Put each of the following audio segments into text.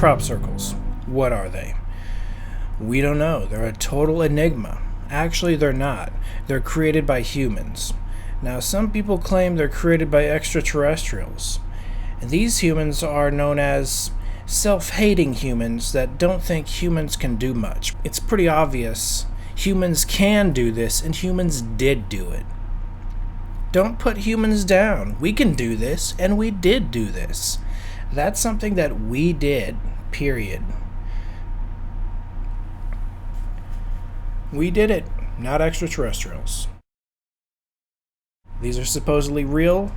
crop circles. What are they? We don't know. They're a total enigma. Actually, they're not. They're created by humans. Now, some people claim they're created by extraterrestrials. And these humans are known as self-hating humans that don't think humans can do much. It's pretty obvious humans can do this, and humans did do it. Don't put humans down. We can do this, and we did do this. That's something that we did, period. We did it, not extraterrestrials. These are supposedly real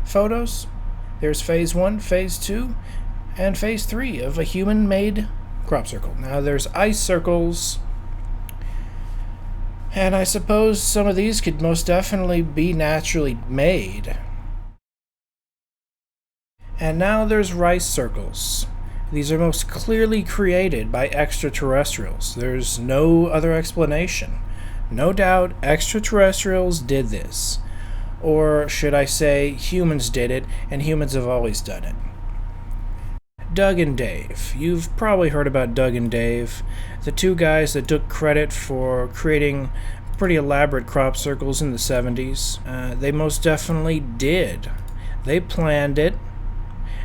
photos. There's phase 1, phase 2, and phase 3 of a human-made crop circle. Now there's ice circles, and I suppose some of these could most definitely be naturally made. And now there's rice circles. These are most clearly created by extraterrestrials. There's no other explanation. No doubt extraterrestrials did this. Or should I say, humans did it, and humans have always done it. Doug and Dave. You've probably heard about Doug and Dave, the two guys that took credit for creating pretty elaborate crop circles in the 70s. They most definitely did. They planned it.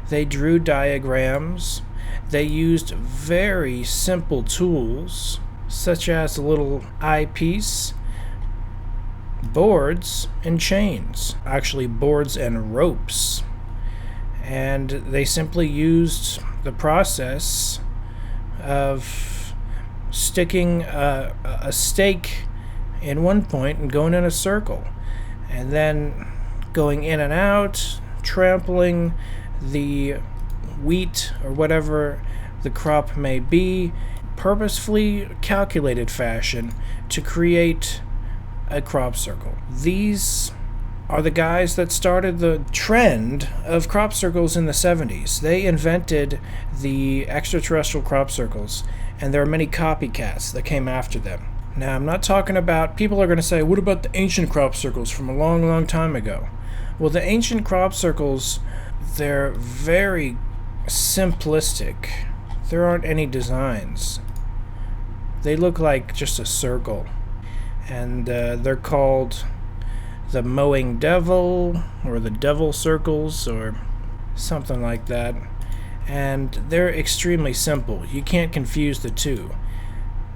They drew diagrams. They used very simple tools, such as a little eyepiece, boards, and chains. Actually, boards and ropes. And they simply used the process of sticking a stake in one point and going in a circle, and then going in and out, trampling the wheat or whatever the crop may be, purposefully calculated fashion to create a crop circle. These are the guys that started the trend of crop circles in the 70s. They invented the extraterrestrial crop circles, and there are many copycats that came after them. Now, I'm not talking about, people are going to say, what about the ancient crop circles from a long, long time ago? Well, the ancient crop circles, they're very simplistic. There aren't any designs. They look like just a circle. And they're called the mowing devil, or the devil circles, or something like that. And they're extremely simple. You can't confuse the two.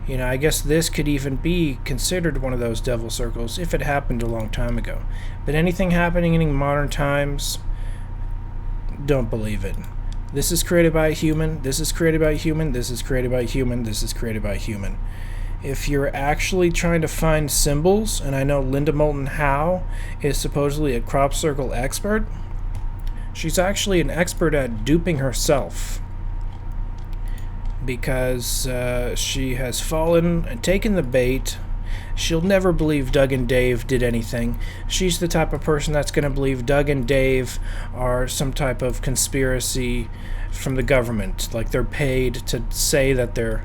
You know, I guess this could even be considered one of those devil circles if it happened a long time ago. But anything happening in modern times, don't believe it. This is created by a human, this is created by a human, this is created by a human, this is created by a human. If you're actually trying to find symbols, and I know Linda Moulton Howe is supposedly a crop circle expert, she's actually an expert at duping herself, because she has fallen and taken the bait. She'll never believe Doug and Dave did anything. She's the type of person that's going to believe Doug and Dave are some type of conspiracy from the government, like they're paid to say that they're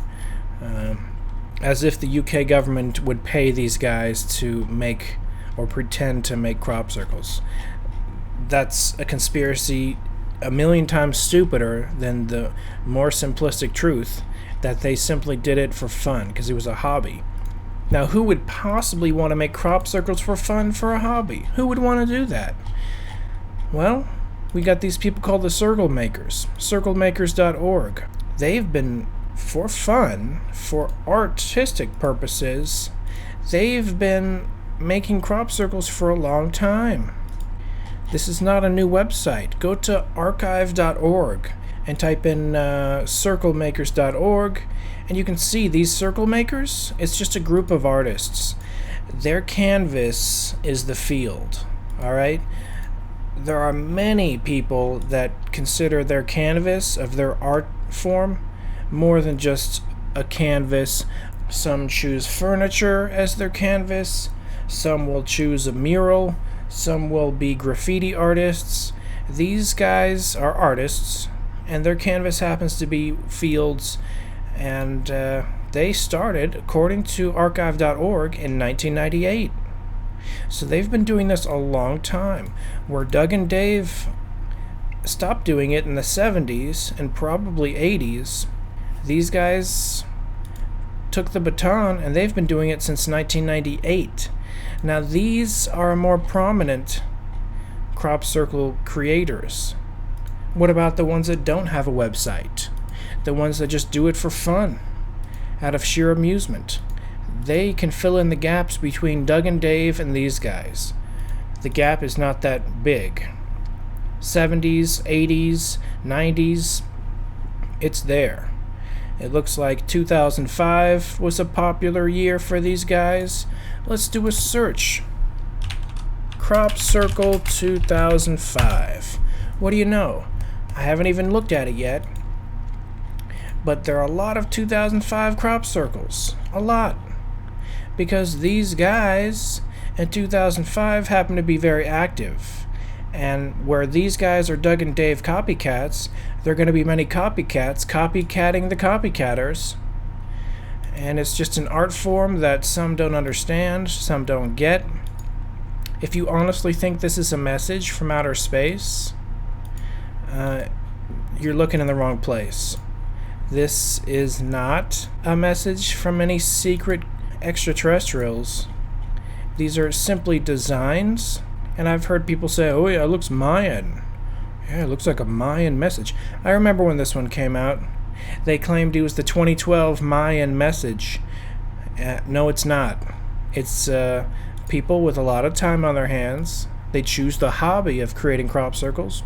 as if the UK government would pay these guys to make or pretend to make crop circles. That's a conspiracy a million times stupider than the more simplistic truth that they simply did it for fun because it was a hobby. Now, who would possibly want to make crop circles for fun for a hobby? Who would want to do that? Well, we got these people called the circle makers, circlemakers.org. They've been, for fun, for artistic purposes, they've been making crop circles for a long time. This is not a new website. Go to archive.org and type in circlemakers.org, and you can see these circle makers. It's just a group of artists. Their canvas is the field, all right? There are many people that consider their canvas of their art form more than just a canvas. Some choose furniture as their canvas. Some will choose a mural. Some will be graffiti artists. These guys are artists, and their canvas happens to be fields, and they started, according to archive.org, in 1998. So they've been doing this a long time. Where Doug and Dave stopped doing it in the 70s and probably 80s. These guys took the baton, and they've been doing it since 1998. Now, these are more prominent crop circle creators. What about the ones that don't have a website? The ones that just do it for fun, out of sheer amusement. They can fill in the gaps between Doug and Dave and these guys. The gap is not that big. 70s, 80s, 90s, it's there. It looks like 2005 was a popular year for these guys. Let's do a search. Crop Circle 2005. What do you know? I haven't even looked at it yet. But there are a lot of 2005 crop circles. A lot. Because these guys in 2005 happen to be very active. And where these guys are Doug and Dave copycats, there are going to be many copycats copycatting the copycatters. And it's just an art form that some don't understand, some don't get. If you honestly think this is a message from outer space, you're looking in the wrong place. This is not a message from any secret extraterrestrials. These are simply designs, and I've heard people say, oh yeah, it looks Mayan. Yeah, it looks like a Mayan message. I remember when this one came out. They claimed it was the 2012 Mayan message. No, it's not. It's people with a lot of time on their hands. They choose the hobby of creating crop circles.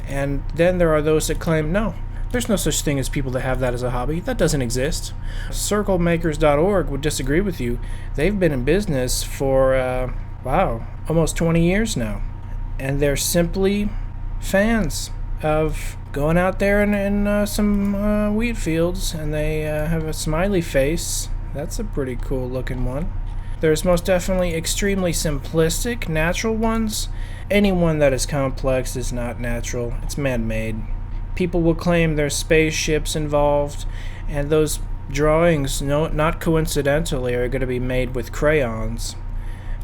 And then there are those that claim, no, there's no such thing as people that have that as a hobby. That doesn't exist. CircleMakers.org would disagree with you. They've been in business for, almost 20 years now. And they're simply fans of going out there in some wheat fields, and they have a smiley face. That's a pretty cool looking one. There's most definitely extremely simplistic, natural ones. Any one that is complex is not natural. It's man-made. People will claim there's spaceships involved, and those drawings, not coincidentally, are going to be made with crayons,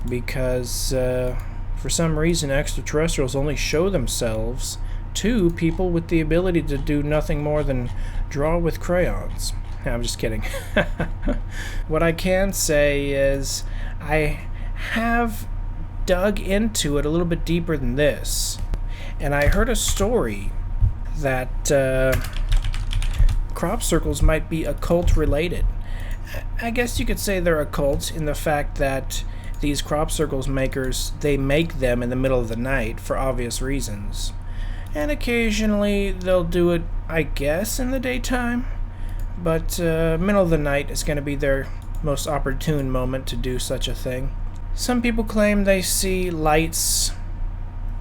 because for some reason extraterrestrials only show themselves to people with the ability to do nothing more than draw with crayons. No, I'm just kidding. What I can say is I have dug into it a little bit deeper than this, and I heard a story that crop circles might be occult related. I guess you could say they're occult in the fact that these crop circles makers, they make them in the middle of the night for obvious reasons. And occasionally they'll do it, I guess, in the daytime. But middle of the night is going to be their most opportune moment to do such a thing. Some people claim they see lights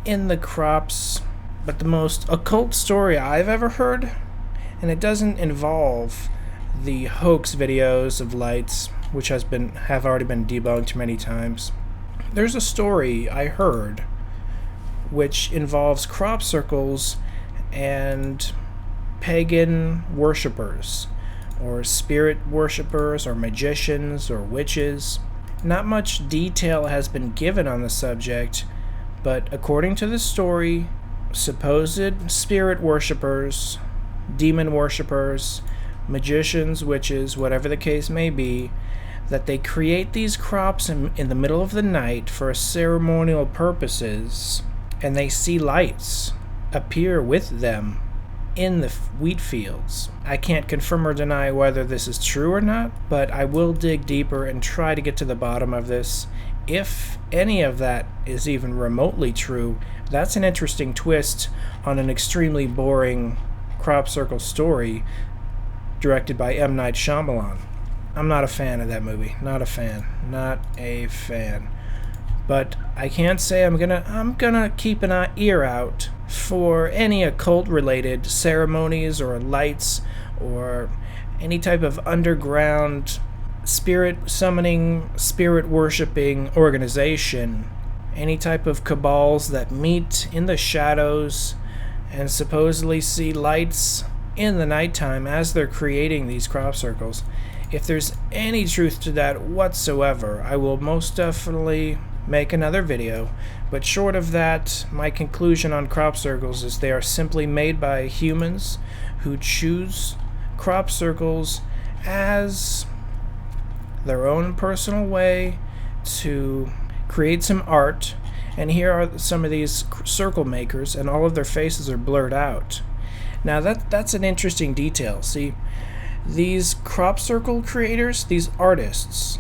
in the crops, but the most occult story I've ever heard, and it doesn't involve the hoax videos of lights, which have already been debunked many times. There's a story I heard which involves crop circles and pagan worshippers, or spirit worshippers, or magicians, or witches. Not much detail has been given on the subject, but according to the story, supposed spirit worshippers, demon worshippers, magicians, witches, whatever the case may be, that they create these crops in the middle of the night for ceremonial purposes, and they see lights appear with them in the wheat fields. I can't confirm or deny whether this is true or not, but I will dig deeper and try to get to the bottom of this. If any of that is even remotely true, that's an interesting twist on an extremely boring crop circle story directed by M. Night Shyamalan. I'm not a fan of that movie. Not a fan. Not a fan. But I can't say I'm gonna keep an ear out for any occult-related ceremonies or lights or any type of underground spirit summoning, spirit worshipping organization. Any type of cabals that meet in the shadows and supposedly see lights in the nighttime as they're creating these crop circles. If there's any truth to that whatsoever, I will most definitely make another video, but short of that, my conclusion on crop circles is they are simply made by humans who choose crop circles as their own personal way to create some art. And here are some of these circle makers, and all of their faces are blurred out. Now that's an interesting detail. See, these crop circle creators, these artists,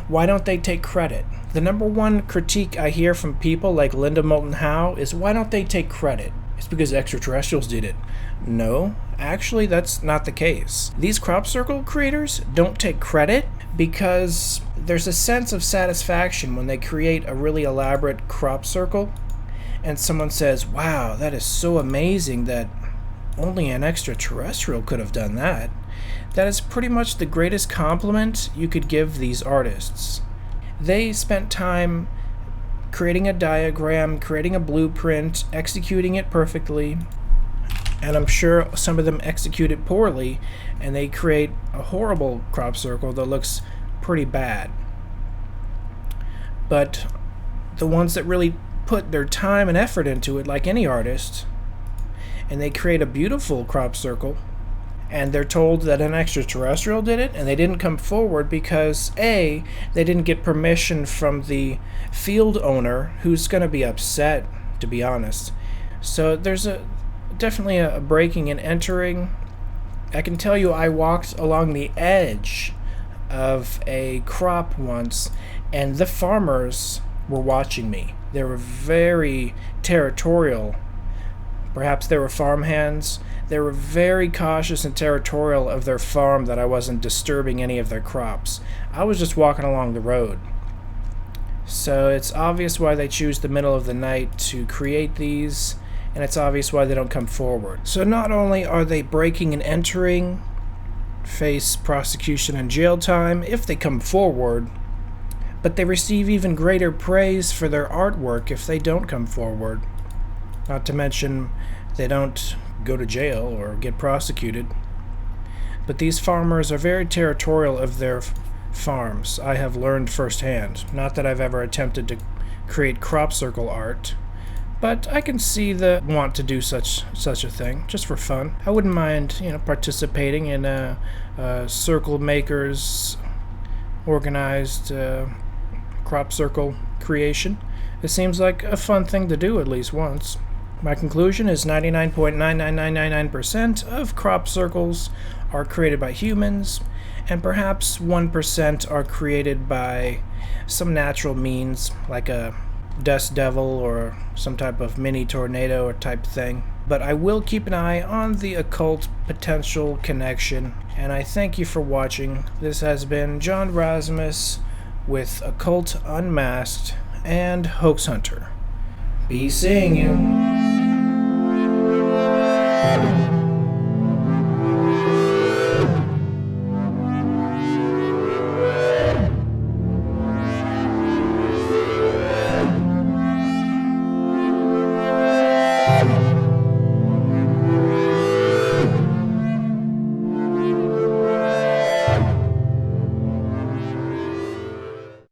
why don't they take credit? The number one critique I hear from people like Linda Moulton Howe is, why don't they take credit? It's because extraterrestrials did it. No, actually that's not the case. These crop circle creators don't take credit because there's a sense of satisfaction when they create a really elaborate crop circle and someone says, wow, that is so amazing that only an extraterrestrial could have done that. That is pretty much the greatest compliment you could give these artists. They spent time creating a diagram, creating a blueprint, executing it perfectly, and I'm sure some of them execute it poorly, and they create a horrible crop circle that looks pretty bad. But the ones that really put their time and effort into it, like any artist, and they create a beautiful crop circle, and they're told that an extraterrestrial did it, and they didn't come forward because A, they didn't get permission from the field owner, who's going to be upset, to be honest. So there's definitely a breaking and entering. I can tell you I walked along the edge of a crop once, and the farmers were watching me. They were very territorial. Perhaps they were farmhands. They were very cautious and territorial of their farm that I wasn't disturbing any of their crops. I was just walking along the road. So it's obvious why they choose the middle of the night to create these, and it's obvious why they don't come forward. So not only are they breaking and entering, face prosecution and jail time if they come forward, but they receive even greater praise for their artwork if they don't come forward. Not to mention, they don't go to jail or get prosecuted. But these farmers are very territorial of their farms. I have learned firsthand. Not that I've ever attempted to create crop circle art, but I can see the want to do such a thing, just for fun. I wouldn't mind, participating in a circle makers organized crop circle creation. It seems like a fun thing to do at least once. My conclusion is 99.99999% of crop circles are created by humans, and perhaps 1% are created by some natural means, like a dust devil or some type of mini tornado or type thing. But I will keep an eye on the occult potential connection, and I thank you for watching. This has been John Razimus with Occult Unmasked and Hoax Hunter. Be seeing you.